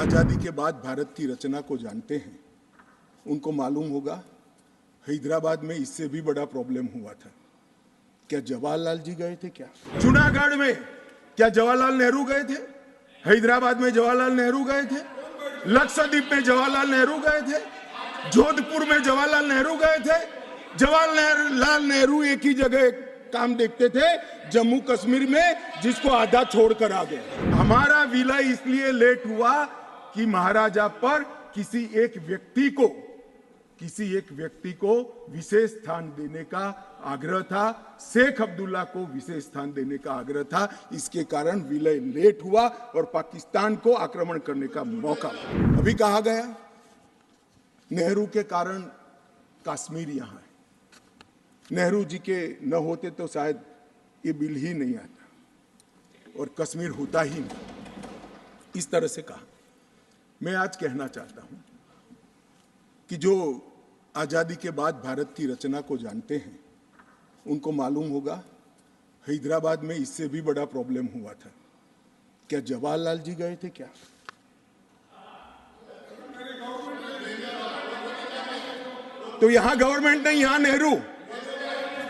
आज़ादी के बाद भारत की रचना को जानते हैं उनको मालूम होगा हैदराबाद में इससे भी बड़ा प्रॉब्लम हुआ था। क्या जवाहरलाल जी गए थे? क्या जूनागढ़ में क्या जवाहरलाल नेहरू गए थे? हैदराबाद में जवाहरलाल नेहरू गए थे? लक्षद्वीप में जवाहरलाल नेहरू गए थे? जोधपुर में जवाहरलाल नेहरू गए थे? जवाहरलाल नेहरू एक ही जगह काम देखते थे, जम्मू कश्मीर में, जिसको आधा छोड़कर आ गए। हमारा विलय इसलिए लेट हुआ कि महाराजा पर किसी एक व्यक्ति को विशेष स्थान देने का आग्रह था, शेख अब्दुल्ला को विशेष स्थान देने का आग्रह था। इसके कारण विलय लेट हुआ और पाकिस्तान को आक्रमण करने का मौका। अभी कहा गया नेहरू के कारण कश्मीर यहां है, नेहरू जी के न होते तो शायद ये बिल ही नहीं आता और कश्मीर होता ही नहीं। इस तरह से कहा। मैं आज कहना चाहता हूं कि जो आज़ादी के बाद भारत की रचना को जानते हैं उनको मालूम होगा हैदराबाद में इससे भी बड़ा प्रॉब्लम हुआ था। क्या जवाहरलाल जी गए थे? क्या तो यहां गवर्नमेंट नहीं, यहां नेहरू।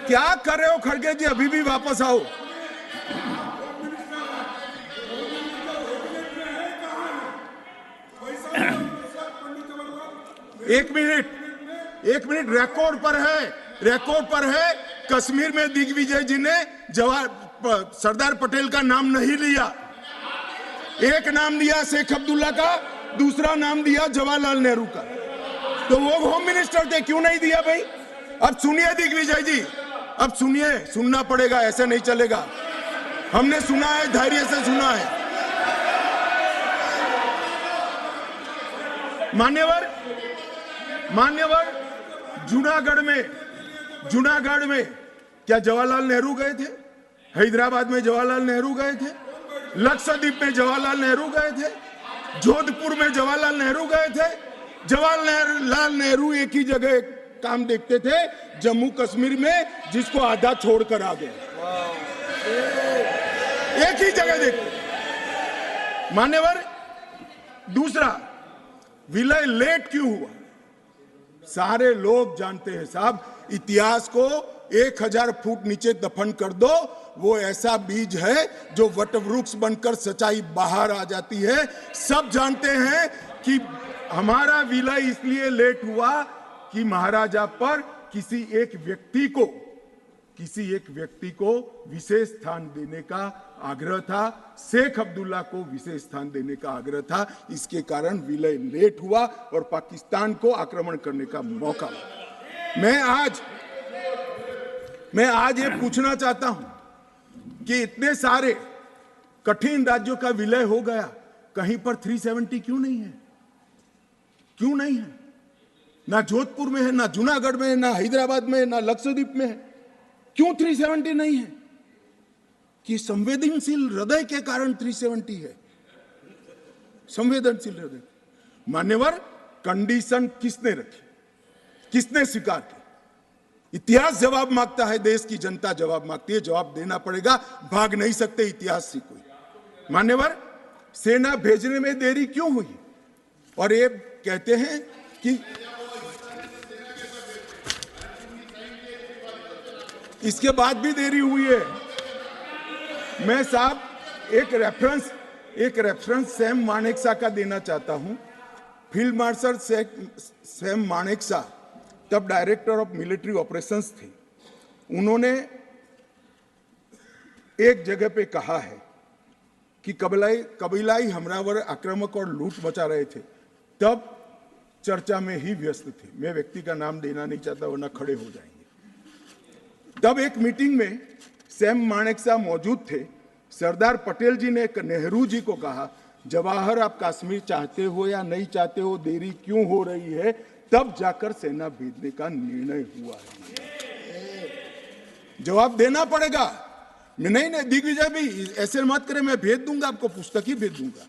क्या कर रहे हो खड़गे जी? अभी भी वापस आओ। एक मिनट रिकॉर्ड पर है। कश्मीर में दिग्विजय जी ने सरदार पटेल का नाम नहीं लिया। एक नाम दिया शेख अब्दुल्ला का, दूसरा नाम दिया जवाहरलाल नेहरू का। तो वो होम मिनिस्टर थे, क्यों नहीं दिया भाई? अब सुनिए दिग्विजय जी, अब सुनिए, सुनना पड़ेगा, ऐसे नहीं चलेगा। हमने सुना है, धैर्य से सुना है। मान्यवर जूनागढ़ में क्या जवाहरलाल नेहरू गए थे? हैदराबाद में जवाहरलाल नेहरू गए थे? लक्षद्वीप में जवाहरलाल नेहरू गए थे? जोधपुर में जवाहरलाल नेहरू गए थे? जवाहरलाल नेहरू एक ही जगह काम देखते थे, जम्मू कश्मीर में, जिसको आधा छोड़कर आ गए। एक ही जगह देखते। मान्यवर, दूसरा, विलय लेट क्यों हुआ? सारे लोग जानते हैं साहब, इतिहास को 1000 फुट नीचे दफन कर दो, वो ऐसा बीज है जो वटवृक्ष बनकर सच्चाई बाहर आ जाती है। सब जानते हैं कि हमारा विलय इसलिए लेट हुआ कि महाराजा पर किसी एक व्यक्ति को विशेष स्थान देने का आग्रह था, शेख अब्दुल्ला को विशेष स्थान देने का आग्रह था। इसके कारण विलय लेट हुआ और पाकिस्तान को आक्रमण करने का मौका। मैं आज ये पूछना चाहता हूं कि इतने सारे कठिन राज्यों का विलय हो गया, कहीं पर 370 क्यों नहीं है? क्यों नहीं है? ना जोधपुर में है, ना जूनागढ़ में है, ना हैदराबाद में है, ना लक्षद्वीप में है। क्यों 370 नहीं है? कि संवेदनशील हृदय के कारण 370 है। संवेदनशील हृदय। मान्यवर, कंडीशन किसने रखी? किसने स्वीकार की? इतिहास जवाब मांगता है, देश की जनता जवाब मांगती है। जवाब देना पड़ेगा, भाग नहीं सकते इतिहास से कोई। मान्यवर, सेना भेजने में देरी क्यों हुई? और ये कहते हैं कि इसके बाद भी देरी हुई है। मैं साहब एक रेफरेंस सैम मानेकशॉ का देना चाहता हूं। फील्ड मार्शल सैम मानेकशॉ तब डायरेक्टर ऑफ मिलिट्री ऑपरेशंस थे। उन्होंने एक जगह पे कहा है कि कबीलाई हमलावर आक्रामक और लूट मचा रहे थे, तब चर्चा में ही व्यस्त थे। मैं व्यक्ति का नाम देना नहीं चाहता, वरना खड़े हो जाएंगे। तब एक मीटिंग में सैम मानेकशॉ मौजूद थे। सरदार पटेल जी ने नेहरू जी को कहा, जवाहर, आप कश्मीर चाहते हो या नहीं चाहते हो, देरी क्यों हो रही है? तब जाकर सेना भेजने का निर्णय हुआ है। जवाब देना पड़ेगा। नहीं दिग्विजय भी ऐसे मत करें, मैं भेज दूंगा आपको, पुस्तक ही भेज दूंगा।